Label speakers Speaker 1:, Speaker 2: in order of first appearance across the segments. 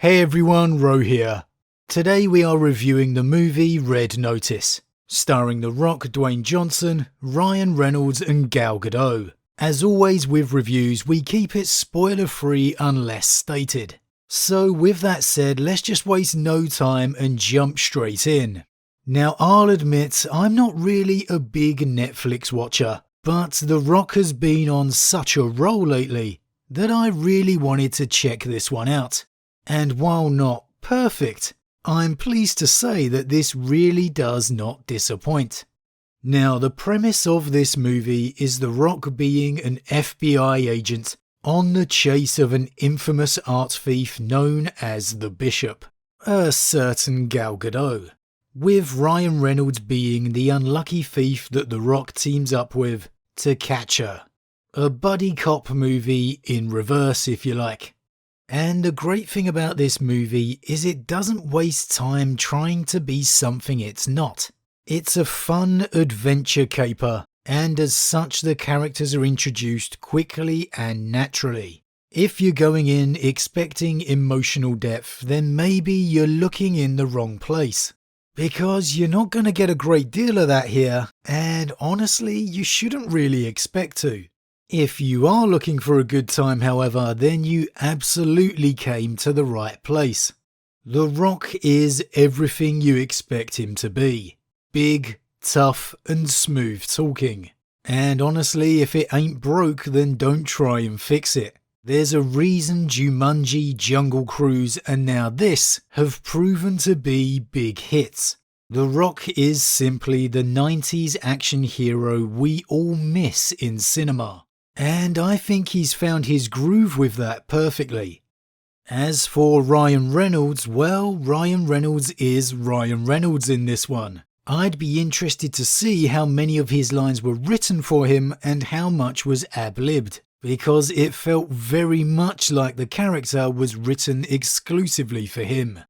Speaker 1: Hey everyone, Ro here. Today we are reviewing the movie Red Notice, starring The Rock Dwayne Johnson, Ryan Reynolds and Gal Gadot. As always with reviews, we keep it spoiler free unless stated. So with that said, let's just waste no time and jump straight in. Now I'll admit I'm not really a big Netflix watcher, but The Rock has been on such a roll lately that I really wanted to check this one out. And while not perfect, I'm pleased to say that this really does not disappoint. Now, the premise of this movie is The Rock being an FBI agent on the chase of an infamous art thief known as the Bishop, a certain Gal Gadot, with Ryan Reynolds being the unlucky thief that The Rock teams up with to catch her. A buddy cop movie in reverse, if you like. And the great thing about this movie is it doesn't waste time trying to be something it's not. It's a fun adventure caper, and as such the characters are introduced quickly and naturally. If you're going in expecting emotional depth, then maybe you're looking in the wrong place. Because you're not going to get a great deal of that here, and honestly you shouldn't really expect to. If you are looking for a good time, however, then you absolutely came to the right place. The Rock is everything you expect him to be. Big, tough and smooth talking. And honestly, if it ain't broke, then don't try and fix it. There's a reason Jumanji, Jungle Cruise and now this have proven to be big hits. The Rock is simply the 90s action hero we all miss in cinema. And I think he's found his groove with that perfectly. As for Ryan Reynolds, well, Ryan Reynolds is Ryan Reynolds in this one. I'd be interested to see how many of his lines were written for him and how much was ad-libbed, because it felt very much like the character was written exclusively for him.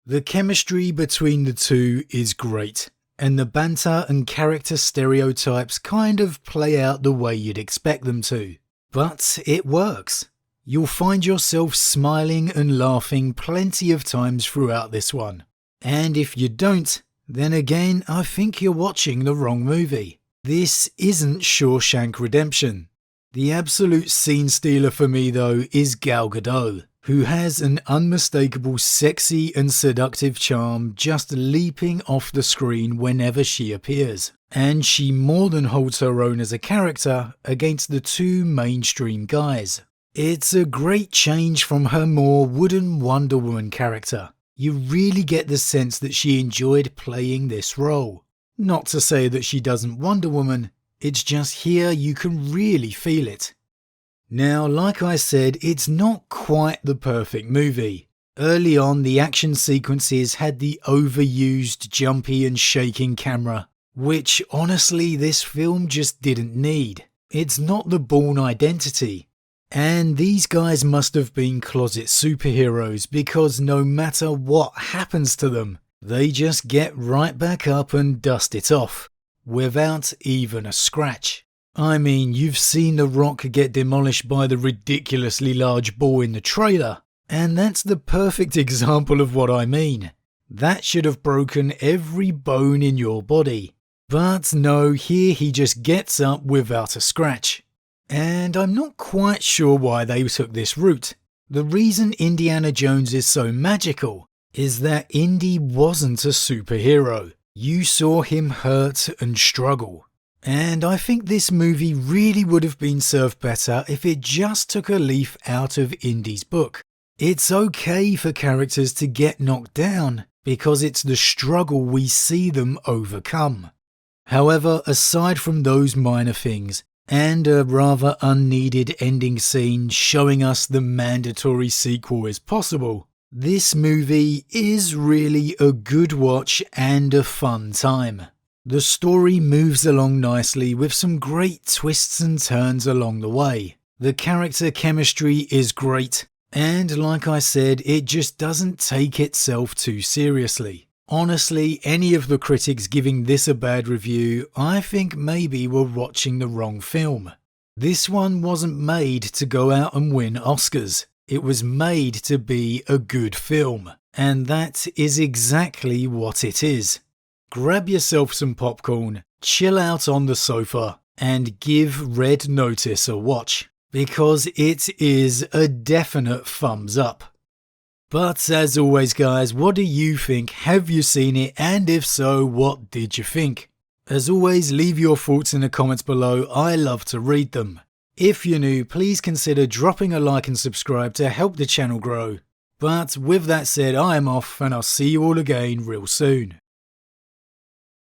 Speaker 1: The chemistry between the two is great, and the banter and character stereotypes kind of play out the way you'd expect them to. But it works. You'll find yourself smiling and laughing plenty of times throughout this one. And if you don't, then again I think you're watching the wrong movie. This isn't Shawshank Redemption. The absolute scene stealer for me though is Gal Gadot, who has an unmistakable sexy and seductive charm just leaping off the screen whenever she appears. And she more than holds her own as a character against the two mainstream guys. It's a great change from her more wooden Wonder Woman character. You really get the sense that she enjoyed playing this role. Not to say that she doesn't Wonder Woman, it's just here you can really feel it. Now, like I said, it's not quite the perfect movie. Early on, the action sequences had the overused jumpy and shaking camera, which honestly this film just didn't need. It's not the Bourne identity. And these guys must have been closet superheroes because no matter what happens to them, they just get right back up and dust it off, without even a scratch. I mean, you've seen The Rock get demolished by the ridiculously large ball in the trailer, and that's the perfect example of what I mean. That should have broken every bone in your body. But no, here he just gets up without a scratch. And I'm not quite sure why they took this route. The reason Indiana Jones is so magical is that Indy wasn't a superhero. You saw him hurt and struggle. And I think this movie really would have been served better if it just took a leaf out of Indy's book. It's okay for characters to get knocked down because it's the struggle we see them overcome. However, aside from those minor things, and a rather unneeded ending scene showing us the mandatory sequel is possible, this movie is really a good watch and a fun time. The story moves along nicely with some great twists and turns along the way. The character chemistry is great, and like I said, it just doesn't take itself too seriously. Honestly, any of the critics giving this a bad review, I think maybe were watching the wrong film. This one wasn't made to go out and win Oscars. It was made to be a good film, and that is exactly what it is. Grab yourself some popcorn, chill out on the sofa, and give Red Notice a watch, because it is a definite thumbs up. But as always guys, what do you think? Have you seen it? And if so, what did you think? As always, leave your thoughts in the comments below, I love to read them. If you're new, please consider dropping a like and subscribe to help the channel grow. But with that said, I am off and I'll see you all again real soon.